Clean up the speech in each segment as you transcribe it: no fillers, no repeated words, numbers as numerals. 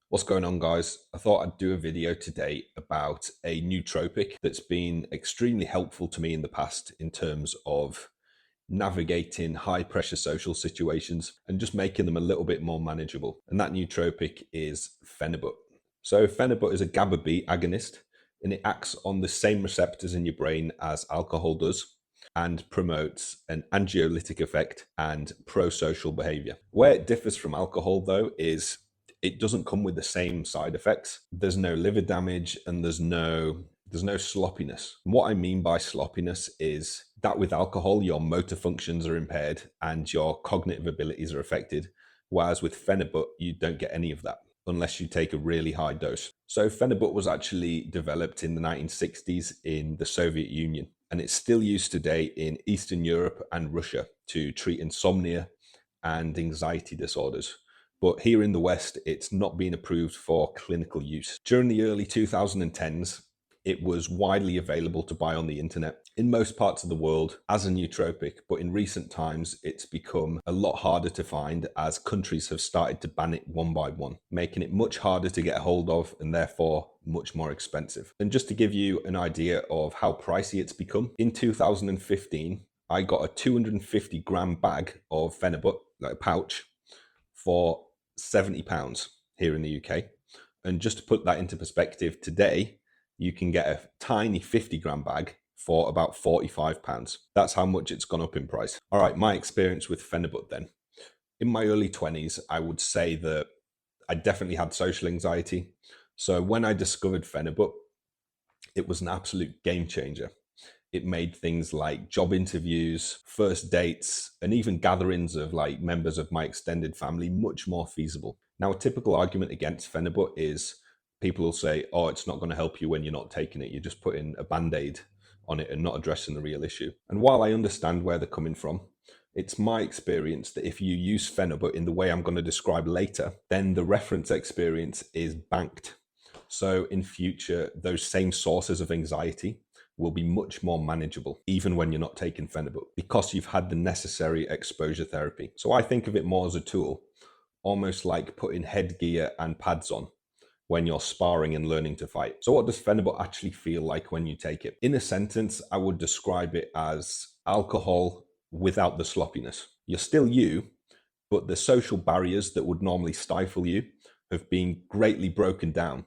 What's going on, guys? I thought I'd do a video today about a nootropic that's been extremely helpful to me in the past in terms of navigating high pressure social situations and just making them a little bit more manageable. And that nootropic is Phenibut. So Phenibut is a GABA B agonist, and it acts on the same receptors in your brain as alcohol does and promotes an anxiolytic effect and pro-social behavior. Where it differs from alcohol, though, is it doesn't come with the same side effects. There's no liver damage and there's no sloppiness. And what I mean by sloppiness is that with alcohol, your motor functions are impaired and your cognitive abilities are affected. Whereas with Phenibut, you don't get any of that unless you take a really high dose. So Phenibut was actually developed in the 1960s in the Soviet Union, and it's still used today in Eastern Europe and Russia to treat insomnia and anxiety disorders. But here in the West, it's not been approved for clinical use. During the early 2010s, it was widely available to buy on the internet in most parts of the world as a nootropic, but in recent times, it's become a lot harder to find as countries have started to ban it one by one, making it much harder to get a hold of and therefore much more expensive. And just to give you an idea of how pricey it's become, in 2015, I got a 250 gram bag of Phenibut, like a pouch, for £70 here in the UK. And just to put that into perspective, today you can get a tiny 50-gram bag for about £45. That's how much it's gone up in price. All right, my experience with Phenibut then. In my early 20s, I would say that I definitely had social anxiety. So when I discovered Phenibut, it was an absolute game changer. It made things like job interviews, first dates, and even gatherings of like members of my extended family much more feasible. Now, a typical argument against Phenibut is people will say, oh, it's not going to help you when you're not taking it. You're just putting a band-aid on it and not addressing the real issue. And while I understand where they're coming from, it's my experience that if you use Phenibut in the way I'm going to describe later, then the reference experience is banked. So in future, those same sources of anxiety will be much more manageable, even when you're not taking Phenibut, because you've had the necessary exposure therapy. So I think of it more as a tool, almost like putting headgear and pads on when you're sparring and learning to fight. So what does Phenibut actually feel like when you take it? In a sentence, I would describe it as alcohol without the sloppiness. You're still you, but the social barriers that would normally stifle you have been greatly broken down.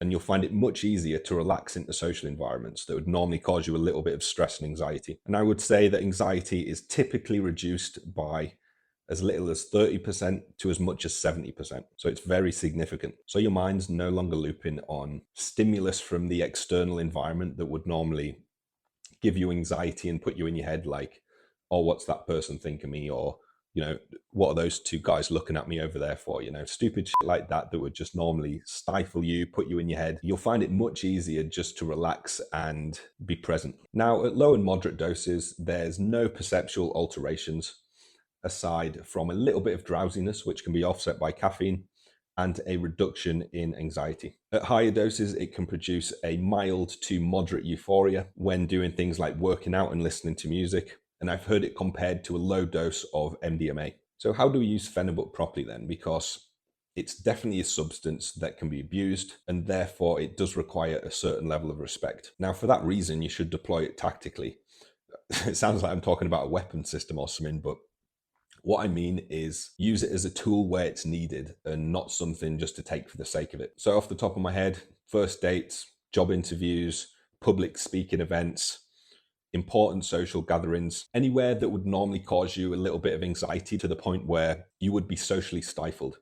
And you'll find it much easier to relax into social environments that would normally cause you a little bit of stress and anxiety. And I would say that anxiety is typically reduced by as little as 30% to as much as 70%. So it's very significant. So your mind's no longer looping on stimulus from the external environment that would normally give you anxiety and put you in your head like, oh, what's that person think of me? Or, what are those two guys looking at me over there for? Stupid shit like that would just normally stifle you, put you in your head. You'll find it much easier just to relax and be present. Now, at low and moderate doses, there's no perceptual alterations aside from a little bit of drowsiness, which can be offset by caffeine, and a reduction in anxiety. At higher doses, it can produce a mild to moderate euphoria when doing things like working out and listening to music. And I've heard it compared to a low dose of MDMA. So how do we use Phenibut properly then? Because it's definitely a substance that can be abused, and therefore it does require a certain level of respect. Now, for that reason, you should deploy it tactically. It sounds like I'm talking about a weapon system or something, but what I mean is use it as a tool where it's needed and not something just to take for the sake of it. So off the top of my head, first dates, job interviews, public speaking events, important social gatherings, anywhere that would normally cause you a little bit of anxiety to the point where you would be socially stifled.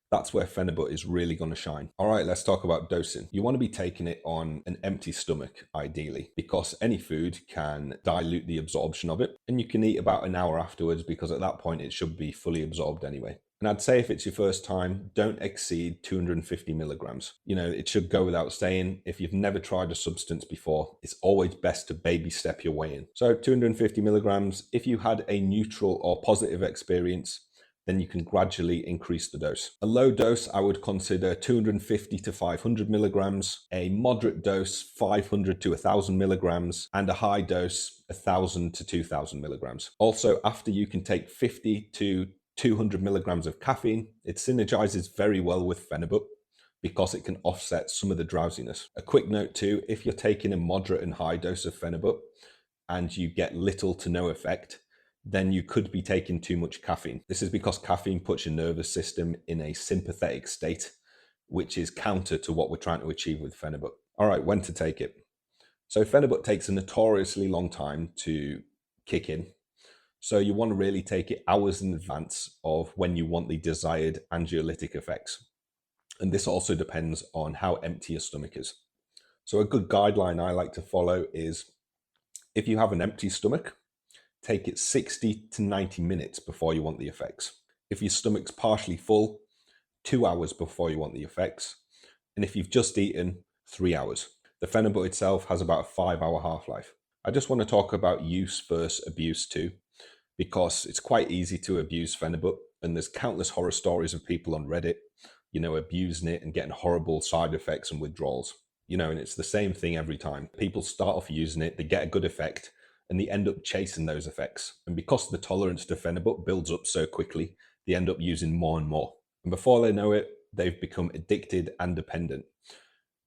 That's where Phenibut is really going to shine. All right, let's talk about dosing. You want to be taking it on an empty stomach, ideally, because any food can dilute the absorption of it. And you can eat about an hour afterwards because at that point it should be fully absorbed anyway. And I'd say if it's your first time, don't exceed 250 milligrams. It should go without saying, if you've never tried a substance before, it's always best to baby step your way in. So 250 milligrams, if you had a neutral or positive experience, then you can gradually increase the dose. A low dose, I would consider 250 to 500 milligrams, a moderate dose, 500 to 1,000 milligrams, and a high dose, 1,000 to 2,000 milligrams. Also, after you can take 50 to 200 milligrams of caffeine, it synergizes very well with Phenibut. because it can offset some of the drowsiness. A quick note too, if you're taking a moderate and high dose of Phenibut and you get little to no effect, then you could be taking too much caffeine. This is because caffeine puts your nervous system in a sympathetic state, which is counter to what we're trying to achieve with Phenibut. All right, when to take it. So Phenibut takes a notoriously long time to kick in. So you want to really take it hours in advance of when you want the desired anxiolytic effects. And this also depends on how empty your stomach is. So a good guideline I like to follow is if you have an empty stomach, take it 60 to 90 minutes before you want the effects. If your stomach's partially full, 2 hours before you want the effects. And if you've just eaten, 3 hours. The Phenibut itself has about a 5-hour half-life. I just want to talk about use versus abuse too, because it's quite easy to abuse Phenibut, and there's countless horror stories of people on Reddit, abusing it and getting horrible side effects and withdrawals. And it's the same thing every time. People start off using it, they get a good effect, and they end up chasing those effects. And because the tolerance to Phenibut builds up so quickly, they end up using more and more. And before they know it, they've become addicted and dependent.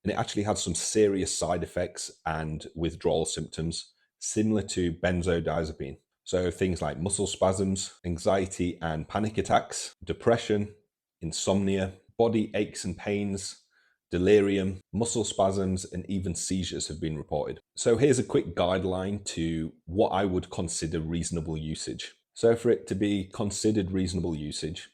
And it actually has some serious side effects and withdrawal symptoms similar to benzodiazepine. So things like muscle spasms, anxiety and panic attacks, depression, insomnia, body aches and pains, delirium, muscle spasms, and even seizures have been reported. So here's a quick guideline to what I would consider reasonable usage. So for it to be considered reasonable usage,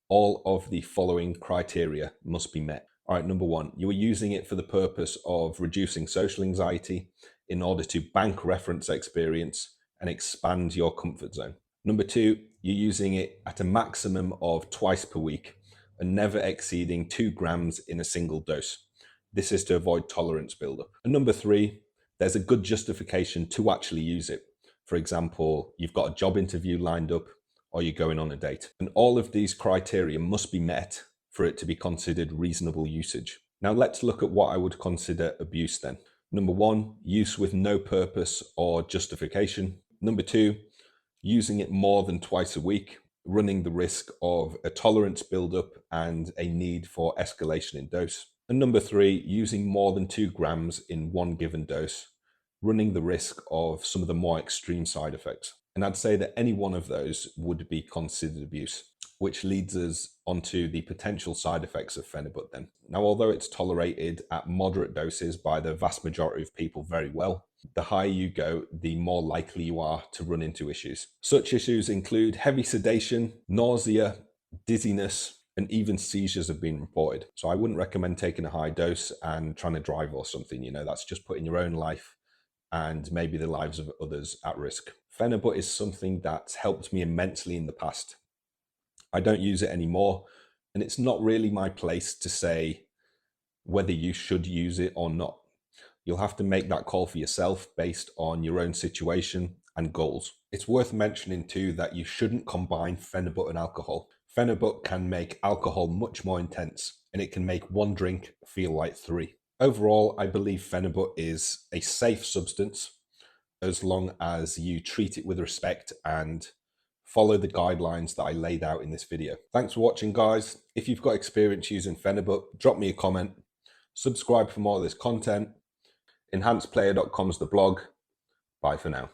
all of the following criteria must be met. All right, number one, you are using it for the purpose of reducing social anxiety in order to bank reference experience and expand your comfort zone. Number two, you're using it at a maximum of twice per week and never exceeding 2 grams in a single dose. This is to avoid tolerance buildup. And number three, there's a good justification to actually use it. For example, you've got a job interview lined up or you're going on a date. And all of these criteria must be met for it to be considered reasonable usage. Now let's look at what I would consider abuse then. Number one, use with no purpose or justification. Number two, using it more than twice a week, running the risk of a tolerance buildup and a need for escalation in dose. And number three, using more than 2 grams in one given dose, running the risk of some of the more extreme side effects. And I'd say that any one of those would be considered abuse, which leads us onto the potential side effects of Phenibut then. Now, although it's tolerated at moderate doses by the vast majority of people very well, the higher you go, the more likely you are to run into issues. Such issues include heavy sedation, nausea, dizziness, and even seizures have been reported. So I wouldn't recommend taking a high dose and trying to drive or something. That's just putting your own life and maybe the lives of others at risk. Phenibut is something that's helped me immensely in the past. I don't use it anymore, and it's not really my place to say whether you should use it or not. You'll have to make that call for yourself based on your own situation and goals. It's worth mentioning too that you shouldn't combine Phenibut and alcohol. Phenibut can make alcohol much more intense, and it can make one drink feel like 3. Overall, I believe Phenibut is a safe substance as long as you treat it with respect and follow the guidelines that I laid out in this video. Thanks for watching, guys. If you've got experience using Phenibut, drop me a comment. Subscribe for more of this content. Enhancedplayer.com is the blog. Bye for now.